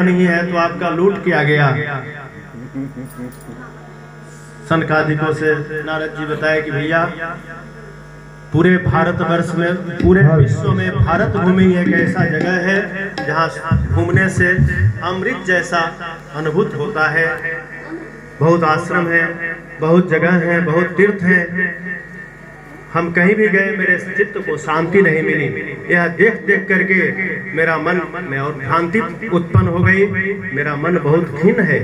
धन ही है तो आपका लूट किया गया। सनकादिकों से नारद जी बताए कि भैया पूरे भारतवर्ष में, पूरे विश्व में भारत भूमि एक ऐसा जगह है जहाँ घूमने से अमृत जैसा अनुभूत होता है। बहुत आश्रम है, बहुत जगह है, बहुत तीर्थ है। हम कहीं भी गए, मेरे चित्त को शांति नहीं मिली। यह देख देख करके मेरा मन में और भ्रांति उत्पन्न हो गई। मेरा मन बहुत खिन्न है।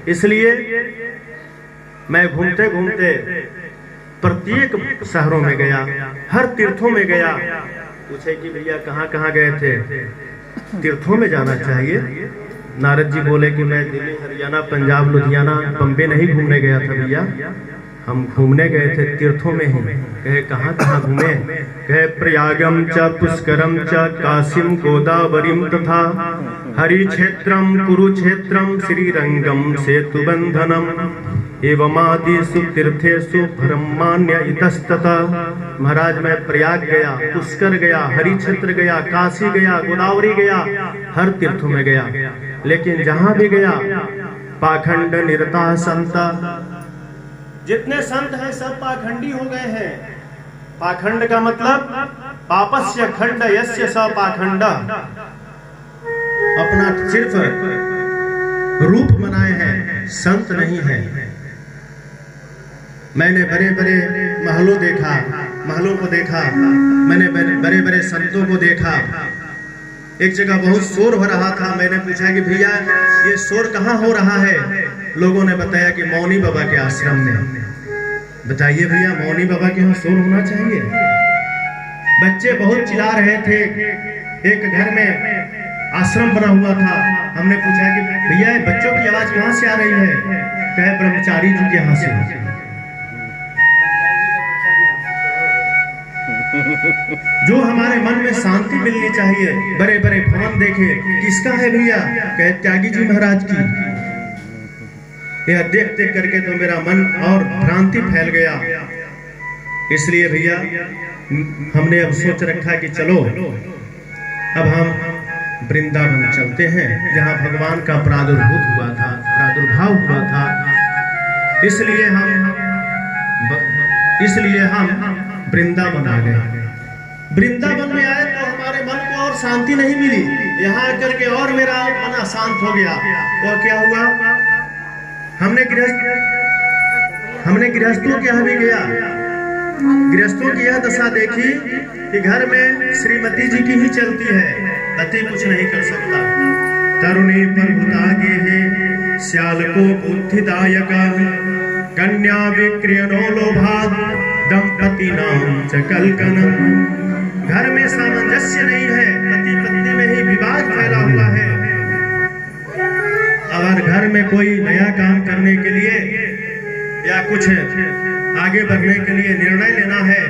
इसलिए मैं घूमते घूमते प्रत्येक शहरों में गया, हर तीर्थों में गया। पूछे कि भैया कहाँ कहाँ गए थे? तीर्थों में जाना चाहिए। नारद जी बोले कि मैं दिल्ली, हरियाणा, पंजाब, लुधियाना, बम्बे नहीं घूमने गया था भैया, हम घूमने गए थे तीर्थों में ही। कहे कहाँ कहाँ घूमे? कहे प्रयागम च पुष्करम च काशीम गोदावरीम तथा हरि क्षेत्रम कुरुक्षेत्रम श्रीरंगम सेतुबंधनम एवमादिषु तीर्थेषु ब्रह्माण्य इतस्ततः। महाराज मैं प्रयाग गया, पुष्कर गया, हरि क्षेत्र गया, काशी गया, गोदावरी गया, हर तीर्थों में गया। लेकिन जहाँ भी गया पाखंड निरता संत, जितने संत हैं सब पाखंडी हो गए हैं। पाखंड का मतलब पापस्य खंड यस्य स पाखंड। अपना सिर्फ रूप बनाए हैं, संत नहीं है। मैंने बड़े बड़े महलों को देखा, मैंने बड़े बड़े संतों को देखा। एक जगह बहुत शोर हो रहा था। मैंने पूछा कि भैया ये शोर कहाँ हो रहा है? लोगों ने बताया कि मौनी बाबा के आश्रम में। बताइए भैया, मौनी बाबा के यहाँ शोर होना चाहिए? बच्चे बहुत चिल्ला रहे थे। एक घर में आश्रम बना हुआ था। हमने पूछा कि भैया बच्चों की आवाज कहाँ से आ रही है? कहे ब्रह्मचारी जी के यहाँ से। जो हमारे मन में शांति मिलनी चाहिए, बड़े बड़े भवन देखे, किसका है भैया? कहे त्यागी जी महाराज की। यह देख देख करके तो मेरा मन और भ्रांति फैल गया। इसलिए भैया हमने अब सोच रखा कि चलो अब हम वृंदावन चलते हैं, जहाँ भगवान का प्रादुर्भाव हुआ था। इसलिए हम वृंदावन आ गए। वृंदावन में आए तो हमारे मन को और शांति नहीं मिली। यहाँ आकर के और मेरा मन अशांत हो गया। और क्या हुआ? हमने गृहस्थों के यहाँ भी गया। गृहस्थों की यह दशा देखी कि घर में श्रीमती जी की ही चलती है, पति कुछ नहीं कर सकता। तरुणी प्रभुतागे है श्याल को बुद्धिदायक कन्या विक्रियनो लोभात दंपति नाम च कलकनम। घर में सामंजस्य नहीं है, पति पत्नी में ही विवाद फैला हुआ है। अगर घर में कोई नया काम करने के लिए या कुछ आगे बढ़ने के लिए निर्णय लेना है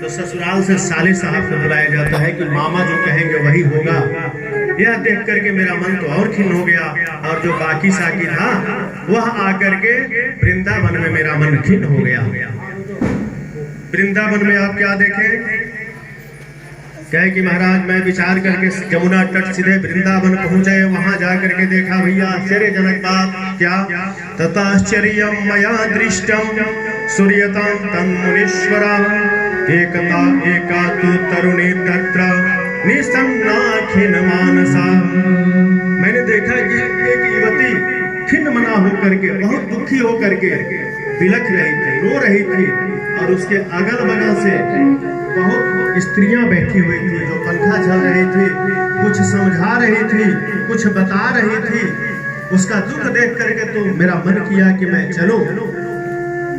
तो ससुराल से साले साहब को बुलाया जाता है कि मामा जो कहेंगे वही होगा। यह देख करके मेरा मन तो और खिन्न हो गया। और जो बाकी साकी था वह आकर के वृंदावन में मेरा मन खिन्न हो गया। वृंदावन में आप क्या देखें? कहे कि महाराज मैं विचार करके यमुना तट सीधे वृंदावन पहुंचे। वहां जाकर के देखा भैया आश्चर्यजनक बात। क्या? तताश्चर्यम मया दृष्टम सूर्यतां तन्मुनीश्वरा एका तु तरुणी तत्र निसन्नाखिन मानसा। मैंने देखा कि एक युवती खिन्न मना होकर के, बहुत दुखी होकर के बिलख रही थी, रो रही थी। और उसके अगल बगल से बहुत स्त्रियां बैठी हुई थी जो पंखा झल रही थी, कुछ समझा रही थी, कुछ बता रही थी। उसका दुख देख करके तो मेरा मन किया कि मैं चलूं,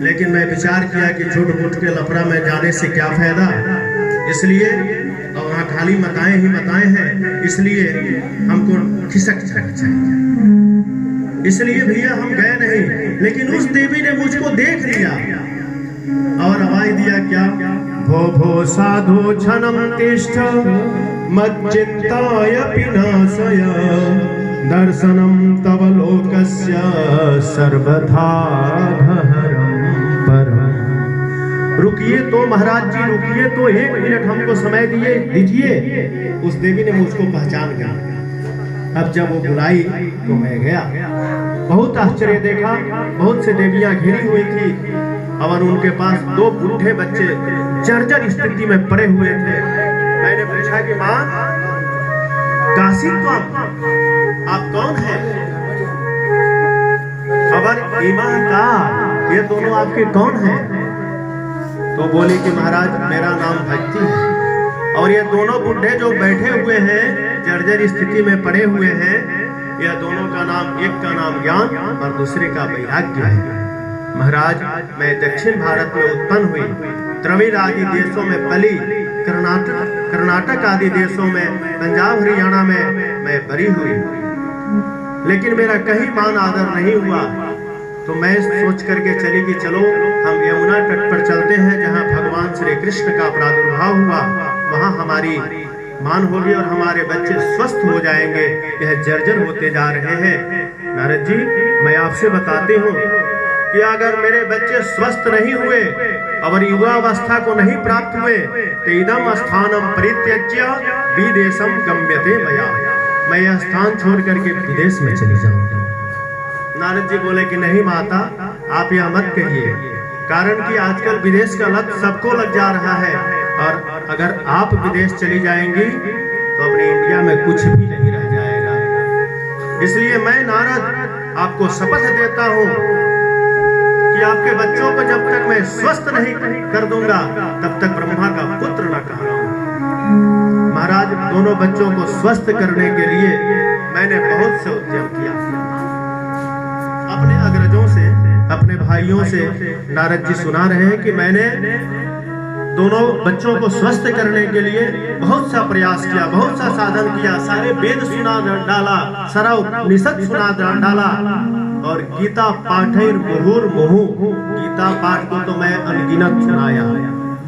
लेकिन मैं विचार किया कि झूठ मूठ के लफड़ा में जाने से क्या फायदा। इसलिए वहाँ खाली मताएं ही मताएं हैं, इसलिए हमको खिसक चाहिए। इसलिए भैया हम गए नहीं। लेकिन उस देवी ने मुझको देख लिया और आवाज दिया क्या? भो भो साधु क्षणम तिष्ठ मच्चिंताय विनाशय दर्शनम तव लोकस्य सर्वथा घहरम परम। रुकिए तो महाराज जी, रुकिए तो, 1 मिनट हमको समय दीजिए। उस देवी ने मुझको पहचान लिया। अब जब वो बुलाई तो मैं गया। बहुत आश्चर्य देखा, बहुत से देवियां घिरी हुई थी और उनके पास 2 बूढ़े बच्चे जर्जर स्थिति में पड़े हुए थे। मैंने पूछा कि माँ, काशी तो आप कौन है? खबर ईमान का, ये दोनों आपके कौन हैं? तो बोली कि महाराज मेरा नाम भक्ति है, और ये दोनों बुढ़े जो बैठे हुए हैं जर्जर स्थिति में पड़े हुए हैं, यह दोनों का नाम, एक का नाम ज्ञान और दूसरे का वैराग्य है। महाराज मैं दक्षिण भारत में उत्पन्न हुई, द्रविड़ आदि देशों में पली, कर्नाटक आदि देशों में, पंजाब हरियाणा में मैं बड़ी हुई, लेकिन मेरा कहीं मान आदर नहीं हुआ। तो मैं सोच करके चली कि चलो हम यमुना तट पर चलते हैं, जहाँ भगवान श्री कृष्ण का प्रादुर्भाव हुआ, वहाँ हमारी मान होगी और हमारे बच्चे स्वस्थ हो जाएंगे। यह जर्जर होते जा रहे हैं। नारद जी, मैं आपसे बताती हूँ कि अगर मेरे बच्चे स्वस्थ नहीं हुए और युवावस्था को नहीं प्राप्त हुए तो इदम स्थानम परित्यज्य विदेशम गम्यते मया, मैं यह स्थान छोड़ करके विदेश में चली जाऊंगा। नारद जी बोले कि नहीं माता, आप यह मत कहिए, कारण कि आजकल विदेश का लत सबको लग जा रहा है, और अगर आप विदेश चली जाएंगी तो अपने इंडिया में कुछ भी नहीं रह जाएगा। इसलिए मैं नारद आपको शपथ देता हूँ कि आपके बच्चों को जब तक मैं स्वस्थ नहीं कर दूंगा तब तक ब्रह्मा का पुत्र न कहलाऊंगा। महाराज दोनों बच्चों को स्वस्थ करने के लिए मैंने बहुत से उद्यम किया, अपने अग्रजों से, अपने भाइयों से। नारद जी सुना रहे हैं कि मैंने दोनों बच्चों को स्वस्थ करने के लिए बहुत सा प्रयास किया, बहुत सा साधन किया, सारे वेद सुना डाला, सारा उपनिषद सुना डाला, और गीता पाठैर मुहुर मुहु, गीता पाठ को तो मैं अनगिनत सुनाया।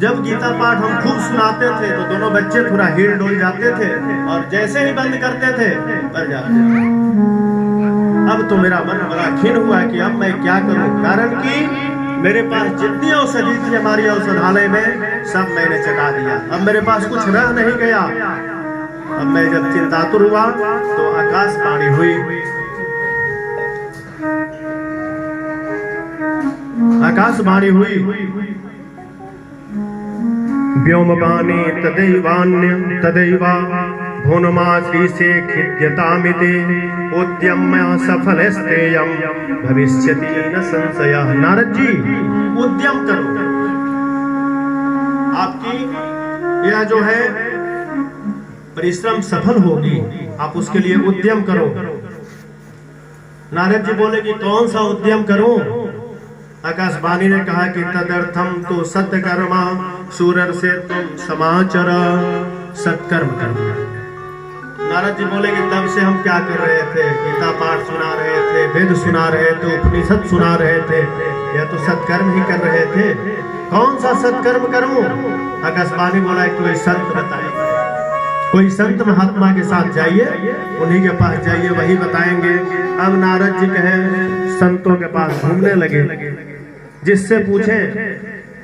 जब गीता पाठ हम खूब सुनाते थे तो दोनों बच्चे थोड़ा हिल डोल जाते थे, और जैसे ही बंद करते थे मर जाते थे। अब तो मेरा मन बड़ा खिन्न हुआ कि अब मैं क्या करूं, कारण कि मेरे पास जितनी औषधि थी हमारी औषधालय में सब मैंने चटा दिया, अब मेरे पास कुछ रह नहीं गया। अब मैं जब चिंतातुर हुआ तो आकाशवाणी हुई, आकाशवाणी हुई, व्योमवाणी तदैवान्य तदैवा भुवनमासीसे खिद्यतामिति उद्यम्य सफलस्तेयं भविष्यति न संशयः। नारद जी उद्यम करो, आपकी यह जो है परिश्रम सफल होगी, आप उसके लिए उद्यम करो। नारद जी बोले कि कौन सा उद्यम करूं? आकाशवाणी ने कहा कि तदर्थम तो सत्कर्मा सूरर से तुम समाचर, सत्कर्म करना। नारद जी बोले कि तब से हम क्या कर रहे थे? गीता पाठ सुना रहे थे, वेद सुना रहे थे, उपनिषद सुना रहे थे, यह तो सत्कर्म ही कर रहे थे। कौन सा सत्कर्म करूं? आकाशवाणी बोला कि कोई संत बताए, कोई संत महात्मा के साथ जाइए, उन्हीं के पास जाइए, वही बताएंगे। अब नारद जी कहे संतों के पास घूमने लगे, जिससे पूछे